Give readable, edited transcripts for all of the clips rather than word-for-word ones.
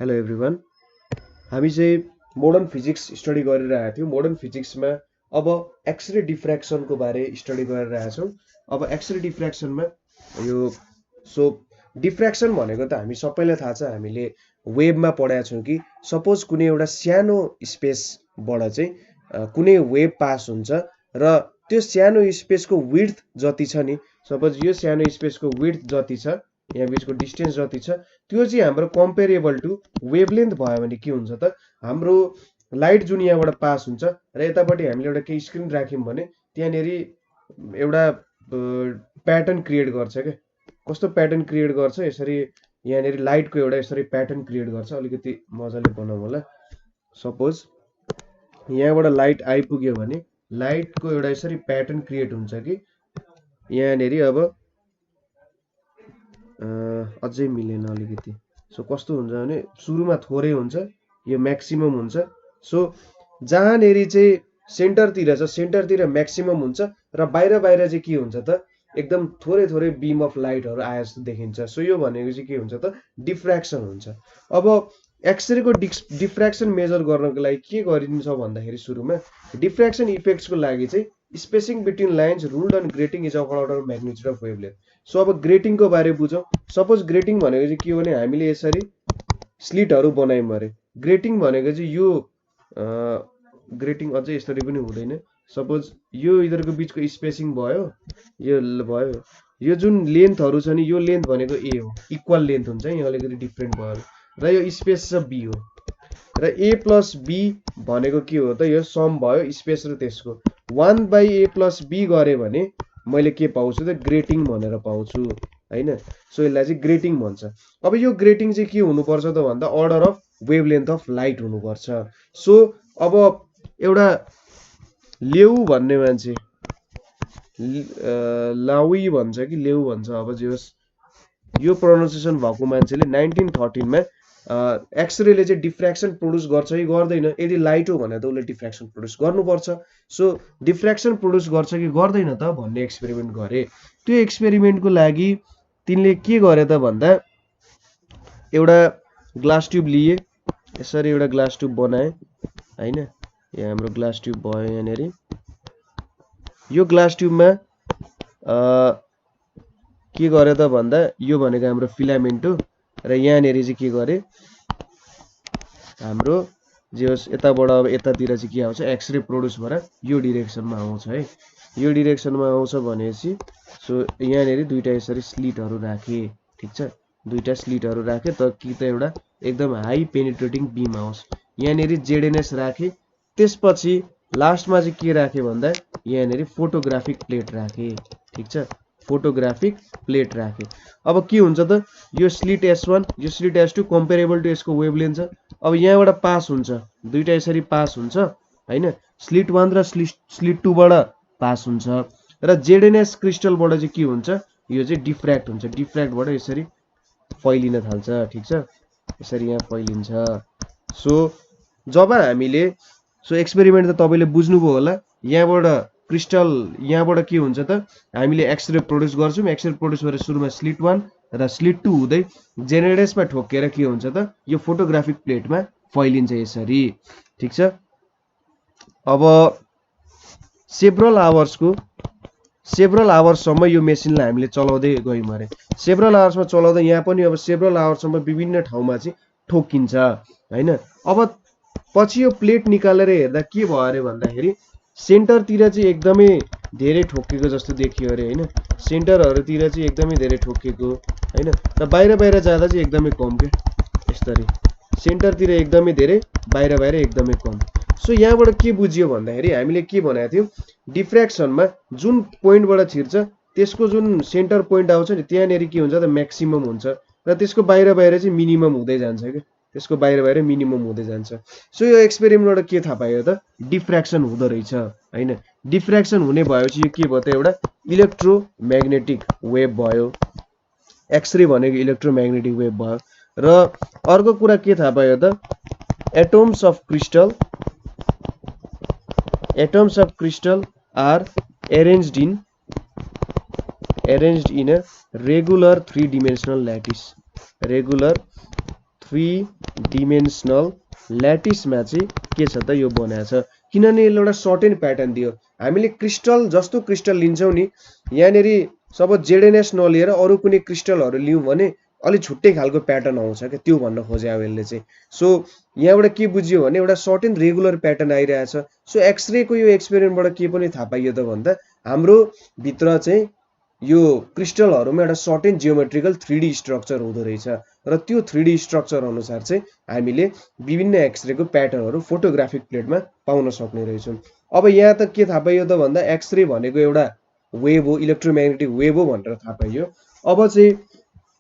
Hello everyone. हामी चाहिँ modern physics study गरिरहेका थियौँ। मोडर्न फिजिक्समा अब एक्सरे डिफ्र्याक्सनको बारे स्टडी गरिरहेका छौँ। अब एक्सरे डिफ्र्याक्सनमा यो सो डिफ्र्याक्सन भनेको त हामी सबैलाई थाहा छ, हामीले वेबमा पढाएको छौँ कि सपोज कुनै एउटा सानो स्पेसबाट चाहिँ कुनै वेब पास हुन्छ र त्यो सानो स्पेसको विड्थ जति छ नि, सपोज यो सानो स्पेसको विड्थ जति छ, यहाँ बिचको डिस्टेन्स जति छ, त्यो चाहिँ हाम्रो कम्पेरेबल टु वेभलेन्थ भयो भने के हुन्छ त, हाम्रो लाइट जुन यहाँबाट पास हुन्छ र यतापट्टि हामीले एउटा केही स्क्रिन राख्यौँ भने त्यहाँनेरि एउटा प्याटर्न क्रिएट गर्छ क्या। कस्तो प्याटर्न क्रिएट गर्छ, यसरी यहाँनेरि लाइटको एउटा यसरी प्याटर्न क्रिएट गर्छ। अलिकति मजाले बनाउँ होला। सपोज यहाँबाट लाइट आइपुग्यो भने लाइटको एउटा यसरी प्याटर्न क्रिएट हुन्छ कि यहाँनेरि अब अझै मिलेन अलिकति। सो कस्तो हुन्छ भने सुरुमा थोरै हुन्छ, यो म्याक्सिमम हुन्छ। सो जहाँनेरि चाहिँ सेन्टरतिर छ, सेन्टरतिर म्याक्सिमम हुन्छ र बाहिर बाहिर चाहिँ के हुन्छ त, एकदम थोरै थोरै बिम अफ लाइटहरू आए जस्तो देखिन्छ। सो यो भनेको चाहिँ के हुन्छ त, डिफ्र्याक्सन हुन्छ। अब एक्सरेको डिफ्र्याक्सन मेजर गर्नको लागि के गरिन्छ भन्दाखेरि सुरुमा डिफ्र्याक्सन इफेक्ट्सको लागि चाहिँ spacing between lines ruled and grating is of order of magnitude of wavelength. So अब ग्रेटिङको बारे बुझौँ। सपोज ग्रेटिङ भनेको चाहिँ के हो भने हामीले यसरी स्लिटहरू बनायौँ अरे। ग्रेटिङ भनेको चाहिँ यो ग्रेटिङ अझै यसरी पनि हुँदैन। सपोज यो यिनीहरूको बिचको स्पेसिङ भयो, यो भयो, यो जुन लेन्थहरू छ नि, यो लेन्थ भनेको ए हो, इक्वल लेन्थ हुन्छ, यहाँ अलिकति डिफ्रेन्ट भयो र यो स्पेस चाहिँ बी हो र ए प्लस बी भनेको के हो त, यो सम भयो स्पेस र त्यसको। 1/a+b गरेँ भने मैले के पाउँछु त, ग्रेटिङ भनेर पाउँछु हैन। सो यसलाई चाहिँ ग्रेटिङ भन्छ। अब यो ग्रेटिङ चाहिँ के हुनुपर्छ त भन्दा order of wavelength of light हुनुपर्छ। सो अब एउटा लेउ भन्ने मान्छे, लाउई भन्छ कि लेउ भन्छ, अब जे होस्, यो प्रोनाउन्सिएसन भएको मान्छेले 1913 मा एक्सरेले चाहिँ डिफ्र्याक्सन प्रोड्युस गर्छ कि गर्दैन, यदि लाइट हो भने त उसले डिफ्र्याक्सन प्रोड्युस गर्नुपर्छ। सो डिफ्र्याक्सन प्रोड्युस गर्छ कि गर्दैन त भन्ने एक्सपेरिमेन्ट गरे। त्यो एक्सपेरिमेन्टको लागि तिनले के गरे त भन्दा एउटा ग्लास ट्युब लिए, यसरी एउटा ग्लास ट्युब बनाए हैन। यहाँ हाम्रो ग्लास ट्युब भयो यहाँनेरि। यो ग्लास ट्युबमा के गरे त भन्दा यो भनेको हाम्रो फिलामेन्ट हो र यहाँनेरि चाहिँ के गरे, हाम्रो जे होस् यताबाट अब यतातिर चाहिँ के आउँछ, एक्सरे प्रोड्युस भएर यो डिरेक्सनमा आउँछ है। यो डिरेक्सनमा आउँछ भनेपछि सो यहाँनेरि दुईटा यसरी स्लिटहरू राखे, ठिक छ, दुईटा स्लिटहरू राखे त कि त एउटा एकदम हाई पेनिट्रेटिङ बिम आओस्। यहाँनेरि जेडएनएस राखे, त्यसपछि लास्टमा चाहिँ के राखे भन्दा यहाँनेरि फोटोग्राफिक प्लेट राखे, ठिक छ, फोटोग्राफिक प्लेट राखे। अब के हुन्छ त, यो स्लिट S1 यो स्लिट S2 कम्पेरेबल टु यसको वेभलेन्थ छ। अब यहाँबाट पास हुन्छ, दुईटा यसरी पास हुन्छ हैन। स्लिट 1 र स्लिट 2 बाट पास हुन्छ र जेडएनएस क्रिस्टलबाट चाहिँ के हुन्छ, यो चाहिँ डिफ्र्याक्ट हुन्छ। डिफ्र्याक्टबाट यसरी फैलिन थाल्छ, ठिक छ, यसरी यहाँ फैलिन्छ। सो जब हामीले सो एक्सपेरिमेन्ट त तपाईले बुझ्नुभयो होला। यहाँबाट क्रिस्टल यहाँबाट के हुन्छ त, हामीले एक्सरे प्रोड्युस गर्छौँ। एक्सरे प्रोड्युस गरेर सुरुमा स्लिट 1 र स्लिट 2 हुँदै जेनेरेसमा ठोकेर के हुन्छ त, यो फोटोग्राफिक प्लेटमा फैलिन्छ यसरी, ठिक छ। अब सेभरल आवर्ससम्म यो मेसिनलाई हामीले चलाउँदै गयौँ अरे। सेभरल आवर्समा चलाउँदा यहाँ पनि अब सेभरल आवर्ससम्म विभिन्न ठाउँमा चाहिँ ठोकिन्छ हैन। अब पछि यो प्लेट निकालेर हेर्दा के भयो अरे भन्दाखेरि सेन्टरतिर चाहिँ एकदमै धेरै ठोकेको जस्तो देखियो अरे हैन। सेन्टरहरुतिर चाहिँ एकदमै धेरै ठोकेको हैन, र बाहिर बाहिर जाँदा चाहिँ एकदमै कम के, यसरी सेन्टरतिर एकदमै धेरै, बाहिर बाहिर एकदमै कम। सो यहाँबाट के बुझियो भन्दाखेरि हामीले के भनेको थियौँ, डिफ्र्याक्सनमा जुन पोइन्टबाट छिर्छ त्यसको जुन सेन्टर पोइन्ट आउँछ नि, त्यहाँनेरि के हुन्छ त, म्याक्सिमम हुन्छ र त्यसको बाहिर बाहिर चाहिँ मिनिमम हुँदै जान्छ के, त्यसको बाहिर बाहिर मिनिमम हुँदै जान्छ। सो यो एक्सपेरिमेन्टबाट के थाहा पायो त, डिफ्र्याक्सन हुँदो रहेछ हैन। डिफ्र्याक्सन हुने भएपछि यो के भयो त, एउटा इलेक्ट्रोम्याग्नेटिक वेभ भयो। एक्सरे भनेको इलेक्ट्रोम्याग्नेटिक वेभ भयो। र अर्को कुरा के थाहा पायो त, atoms of crystal are arranged in a regular 3-dimensional lattice, regular 3 dimensional ल्याटिसमा चाहिँ के छ त यो बनाएको छ किनभने यसले एउटा सर्टेन प्याटर्न दियो हामीले क्रिस्टल जस्तो क्रिस्टल लिन्छौँ नि यहाँनेरि सपोज जेडेनएस नलिएर अरू कुनै क्रिस्टलहरू लियौँ भने अलि छुट्टै खालको प्याटर्न आउँछ क्या त्यो भन्न खोजे अब यसले चाहिँ सो यहाँबाट के बुझ्यो भने एउटा सर्टेन रेगुलर प्याटर्न आइरहेछ सो एक्सरेको यो एक्सपेरिमेन्टबाट के पनि थाहा पाइयो त भन्दा हाम्रो भित्र चाहिँ यो क्रिस्टलहरूमा एउटा सर्टेन जियोमेट्रिकल 3D स्ट्रक्चर हुँदो रहेछ र त्यो 3D स्ट्रक्चर अनुसार चाहिँ हामीले विभिन्न एक्सरेको प्याटर्नहरू फोटोग्राफिक प्लेटमा पाउन सक्ने रहेछौँ अब यहाँ त के थाहा पाइयो त भन्दा एक्सरे भनेको एउटा वेभ हो इलेक्ट्रोम्याग्नेटिक वेभ हो भनेर थाहा पाइयो अब चाहिँ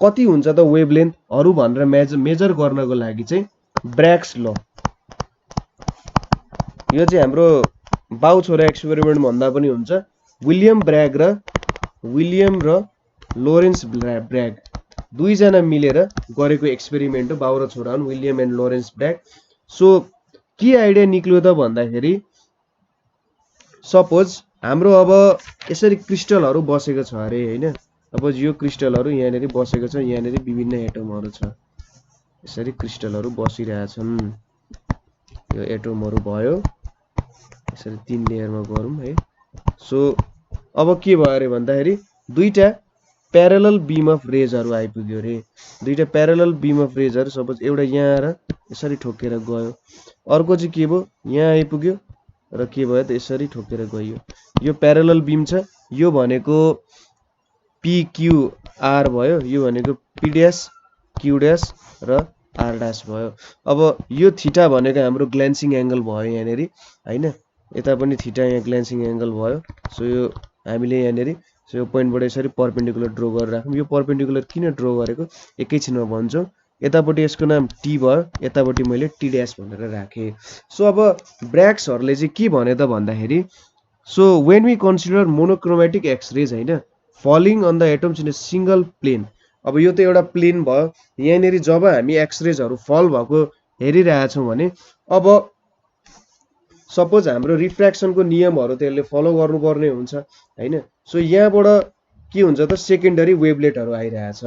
कति हुन्छ त वेभलेन्थहरू भनेर मेजर गर्नको लागि चाहिँ ब्र्याग्स ल यो चाहिँ हाम्रो बाउ छोरा एक्सपेरिमेन्ट भन्दा पनि हुन्छ विलियम र लोरेन्स ब्र्याग दुईजना मिलेर गरेको एक्सपेरिमेन्ट हो बाउ र छोरा हुन् विलियम एन्ड लोरेन्स ब्र्याग सो के आइडिया निक्ल्यो त भन्दाखेरि सपोज हाम्रो अब यसरी क्रिस्टलहरू बसेको छ अरे हैन सपोज यो क्रिस्टलहरू यहाँनेरि बसेको छ यहाँनेरि विभिन्न एटमहरू छ यसरी क्रिस्टलहरू बसिरहेछन् यो एटमहरू भयो यसरी 3 लेयरमा गरौँ है सो अब के भयो अरे भन्दाखेरि दुईटा प्यारलल बीम अफ रेजहरू आइपुग्यो रे दुईटा प्यारलल बीम अफ रेजहरू सपोज एउटा यहाँ र यसरी ठोकेर गयो अर्को चाहिँ के भयो यहाँ आइपुग्यो र के भयो त यसरी ठोकेर गयो यो प्यारलल बीम छ यो भनेको PQR भयो यो भनेको P ड्याश Q ड्याश र R ड्याश भयो अब यो थीटा भनेको हाम्रो ग्ल्यान्सिङ एंगल भयो यहाँनेरि हैन यता पनि थीटा यहाँ ग्ल्यान्सिङ एंगल भयो सो यो हामीले यहाँनेरि सो यो पोइन्टबाट यसरी परपेन्डिकुलर ड्रा गरेर राखौँ यो परपेन्डिकुलर किन ड्रा गरेको एकैछिनमा भन्छु यतापट्टि यसको नाम T भयो यतापट्टि मैले T ड्याश भनेर राखेँ सो अब ब्र्याग्सहरूले चाहिँ के भने त भन्दाखेरि so when we consider monochromatic X-rays हैन falling on the atoms in a single plane अब यो त एउटा प्लेन भयो यहाँनेरि जब हामी एक्सरेजहरू फल भएको हेरिरहेछौँ भने अब सपोज हाम्रो रिफ्र्याक्सनको नियमहरू त्यसले फलो गर्नुपर्ने हुन्छ हैन सो यहाँबाट के हुन्छ त सेकेन्डरी वेभलेटहरू आइरहेछ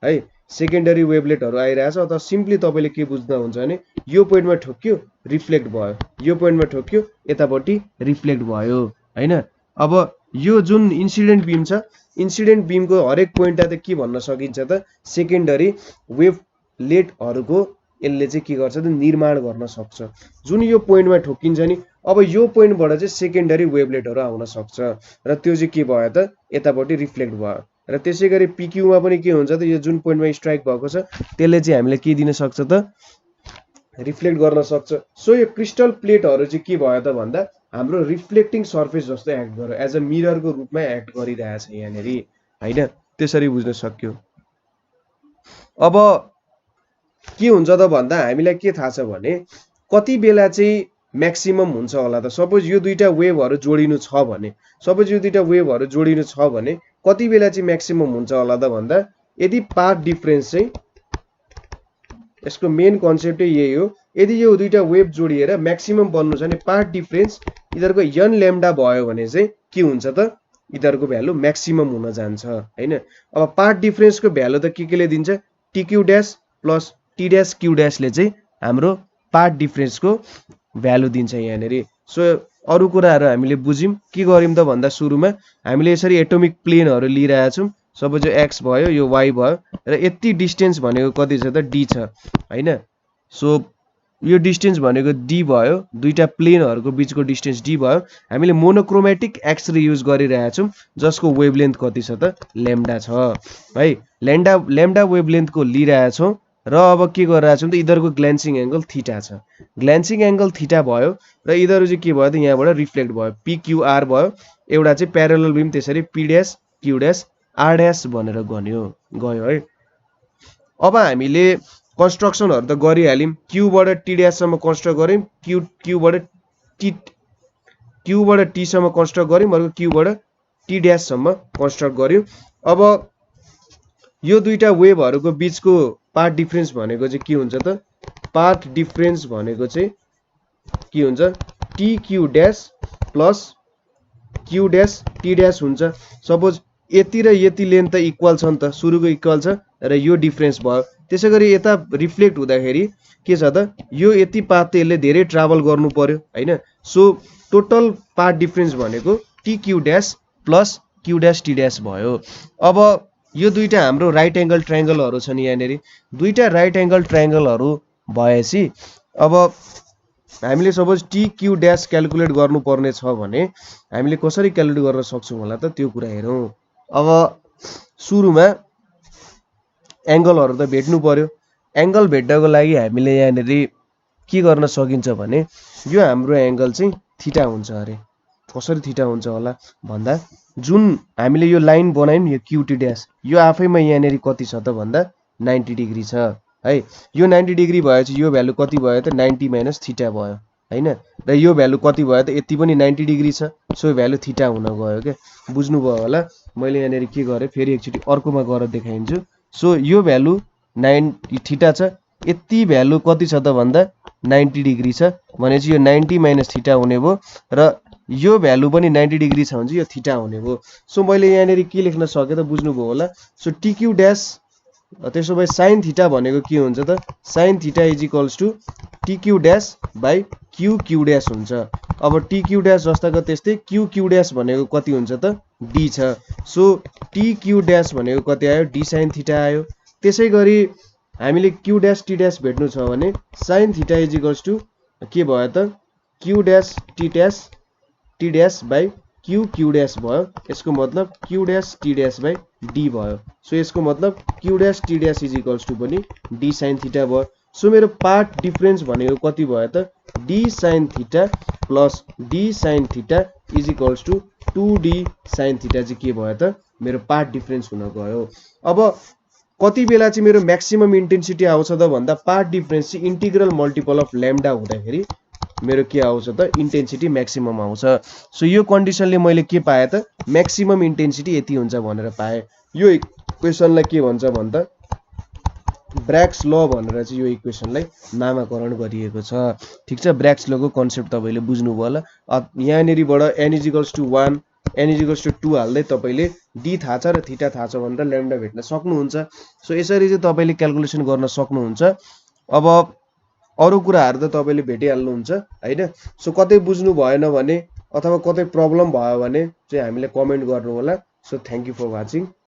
है सेकेन्डरी वेभलेटहरू आइरहेछ अथवा सिम्पली तपाईले के बुझ्दा हुन्छ भने यो पोइन्टमा ठोक्यो रिफ्लेक्ट भयो यो पोइन्टमा ठोक्यो यतापट्टि रिफ्लेक्ट भयो हैन अब यो जुन इन्सिडेन्ट बीम छ इन्सिडेन्ट बीमको हरेक पोइन्टमा त के भन्न सकिन्छ त सेकेन्डरी वेभलेटहरूको यसले चाहिँ के गर्छ त निर्माण गर्न सक्छ जुन यो पोइन्टमा ठोकिन्छ नि अब यो पोइन्टबाट चाहिँ सेकेन्डरी वेभलेटहरू आउन सक्छ र त्यो चाहिँ के भयो त यतापट्टि रिफ्लेक्ट भयो र त्यसैगरी PQ मा पनि के हुन्छ त यो जुन पोइन्टमा स्ट्राइक भएको छ त्यसले चाहिँ हामीले के दिन सक्छ त रिफ्लेक्ट गर्न सक्छ सो यो क्रिस्टल प्लेटहरू चाहिँ के भयो त भन्दा हाम्रो रिफ्लेक्टिङ सर्फेस जस्तो एक्ट गर्यो एज अ मिररको रूपमा एक्ट गरिरहेछ यहाँनेरि हैन त्यसरी बुझ्न सक्यो अब के हुन्छ त भन्दा हामीलाई के थाहा छ भने कति बेला चाहिँ म्याक्सिमम हुन्छ होला त सपोज यो दुईटा वेभहरू जोडिनु छ भने सपोज यो दुईटा वेभहरू जोडिनु छ भने कति बेला चाहिँ म्याक्सिमम हुन्छ होला त भन्दा यदि पाथ डिफरेन्स चाहिँ यसको मेन कन्सेप्ट यही हो यदि यो दुईटा वेभ जोडिएर म्याक्सिमम बन्नु छ भने पाथ डिफरेन्स इधरको n लैम्डा भयो भने चाहिँ के हुन्छ त इधरको भ्यालु म्याक्सिमम हुन जान्छ हैन अब पाथ डिफरेन्सको भ्यालु त केले दिन्छ TQ dash plus T dash Q ड्याशले चाहिँ हाम्रो पाथ डिफरेन्सको भ्यालु दिन्छ यहाँनेरि सो अरु कुराहरु हामीले बुझ्यौं के गर्यौं त भन्दा सुरुमा हामीले यसरी एटोमिक प्लेनहरु लिइरहेका छौं सपोज यो x भयो यो y भयो र यति डिस्टेन्स भनेको कति छ त d छ हैन सो यो डिस्टेन्स भनेको d भयो दुईटा प्लेनहरुको बीचको डिस्टेन्स d भयो हामीले मोनोक्रोमेटिक एक्सरे युज गरिरहेका छौं जसको वेभलेन्थ कति छ त लैम्डा छ है लैम्डा वेभलेन्थको लिइरहेका छौं र अब के गरिरहेका छौं त इधरको ग्ल्यान्सिङ एंगल थीटा छ ग्ल्यान्सिङ एंगल थीटा भयो र इधर चाहिँ के भयो त यहाँबाट रिफ्लेक्ट भयो PQR भयो एउटा चाहिँ प्यारलल बीम त्यसरी P dash Q dash R dash भनेर गयो है अब हामीले कन्स्ट्रक्सनहरु त गरिहाल्यौं Q बाट T ड्याश सम्म कन्स्ट्रक्ट गर्यौं Q बाट T सम्म कन्स्ट्रक्ट गर्यौं अर्को Q बाट T ड्याश सम्म कन्स्ट्रक्ट गर्यौं अब यो दुईटा वेभहरुको बीचको पाथ डिफरेन्स भनेको चाहिँ के हुन्छ त पाथ डिफरेन्स भनेको चाहिँ के हुन्छ TQ dash plus Q dash T dash हुन्छ सपोज यति र यति लेन्थ त इक्वल छ नि त सुरुको इक्वल छ र यो डिफरेन्स भयो त्यसै गरी यता रिफ्लेक्ट हुँदाखेरि के छ त यो यति पाथ त यसले धेरै ट्राभल गर्नु पर्यो हैन। सो टोटल पाथ डिफरेन्स भनेको TQ dash plus Q dash T dash भयो। अब यो दुईटा हाम्रो राइट एंगल ट्रायंगलहरु छन् यहाँनेरि। दुईटा राइट एंगल ट्रायंगलहरु भएपछि अब हामीले सपोज TQ ड्यास क्याल्कुलेट गर्नु पर्ने छ भने हामीले कसरी क्याल्कुलेट गर्न सक्छौं होला त त्यो कुरा हेरौं। अब सुरुमा एंगलहरु त भेट्नु पर्यो। एंगल भेट्नको लागि हामीले यहाँनेरि के गर्न सकिन्छ भने यो हाम्रो एंगल चाहिँ थीटा हुन्छ अरे। कसरी थीटा हुन्छ होला भन्दा जुन हामीले यो लाइन बनायौं यो QT ड्यास यो आफैमा यहाँनेरि कति छ त भन्दा 90 डिग्री छ है। यो 90 डिग्री भएपछि यो भ्यालु कति भयो त 90 माइनस थीटा भयो हैन। र यो भ्यालु कति भयो त यति पनि 90 डिग्री छ। सो भ्यालु थीटा हुन गयो के। बुझ्नु भयो होला। मैले यहाँनेरि के गरे फेरि एकचोटी अर्कोमा गरेर देखाइन्छु। सो यो भ्यालु 90 थीटा छ। यति भ्यालु कति छ त भन्दा 90 डिग्री छ भनेपछि यो 90 माइनस थीटा हुने भयो र यो भ्यालु पनि 90 डिग्री छ भने यो थीटा हुने भयो। सो मैले यहाँनेरि के लेख्न सके त बुझ्नु भयो होला। सो TQ ड्यास त्यसो भए sin थीटा भनेको के हुन्छ त sin theta is equals to TQ dash by QQ dash हुन्छ। अब TQ ड्यास जस्ताको त्यस्तै QQ ड्यास भनेको कति हुन्छ त D छ। सो TQ ड्यास भनेको कति आयो D sin थीटा आयो। त्यसै गरी हामीले Q ड्यास T ड्यास भेट्नु छ भने sin theta is equals to के भयो त Q dash T dash by QQ dash भयो। यसको मतलब Q dash T dash by D भयो। सो यसको मतलब Q dash T dash is equals to पनि D sin थीटा भयो। सो मेरो पार्ट डिफरेन्स भनेको कति भयो त D sin theta plus D sin theta is equals to 2D sin theta चाहिँ के भयो त मेरो पार्ट डिफरेन्स हुन गयो। अब कति बेला चाहिँ मेरो म्याक्सिमम इन्टेन्सिटी आउँछ त भन्दा पार्ट डिफरेन्स चाहिँ इंटीग्रल मल्टिपल अफ ल्याम्डा हुँदाखेरि मेरो के आउँछ त इन्टेन्सिटी म्याक्सिमम आउँछ। सो यो कन्डिसनले मैले के पाए त म्याक्सिमम इन्टेन्सिटी यति हुन्छ भनेर पाए। यो इक्वेसनलाई के भन्छ भन्दा ब्र्याक्स ल भनेर चाहिँ यो इक्वेसनलाई नामाकरण गरिएको छ। ठीक छ। ब्र्याक्स लको कन्सेप्ट तपाईले बुझ्नु भयो होला। यहाँनेरिबाट n = 1 n = 2 हाल्दै तपाईले D थाहा छ र थीटा थाहा छ भनेर ल्याम्डा भेट्न सक्नुहुन्छ। सो यसरी चाहिँ तपाईले क्याल्कुलेसन गर्न सक्नुहुन्छ। अब अरु कुराहरु त तपाईले भेटिहाल्नुहुन्छ हैन। सो कतै बुझ्नु भएन भने अथवा कतै प्रब्लम भयो भने चाहिँ हामीले कमेन्ट गर्नु होला। So thank you for watching.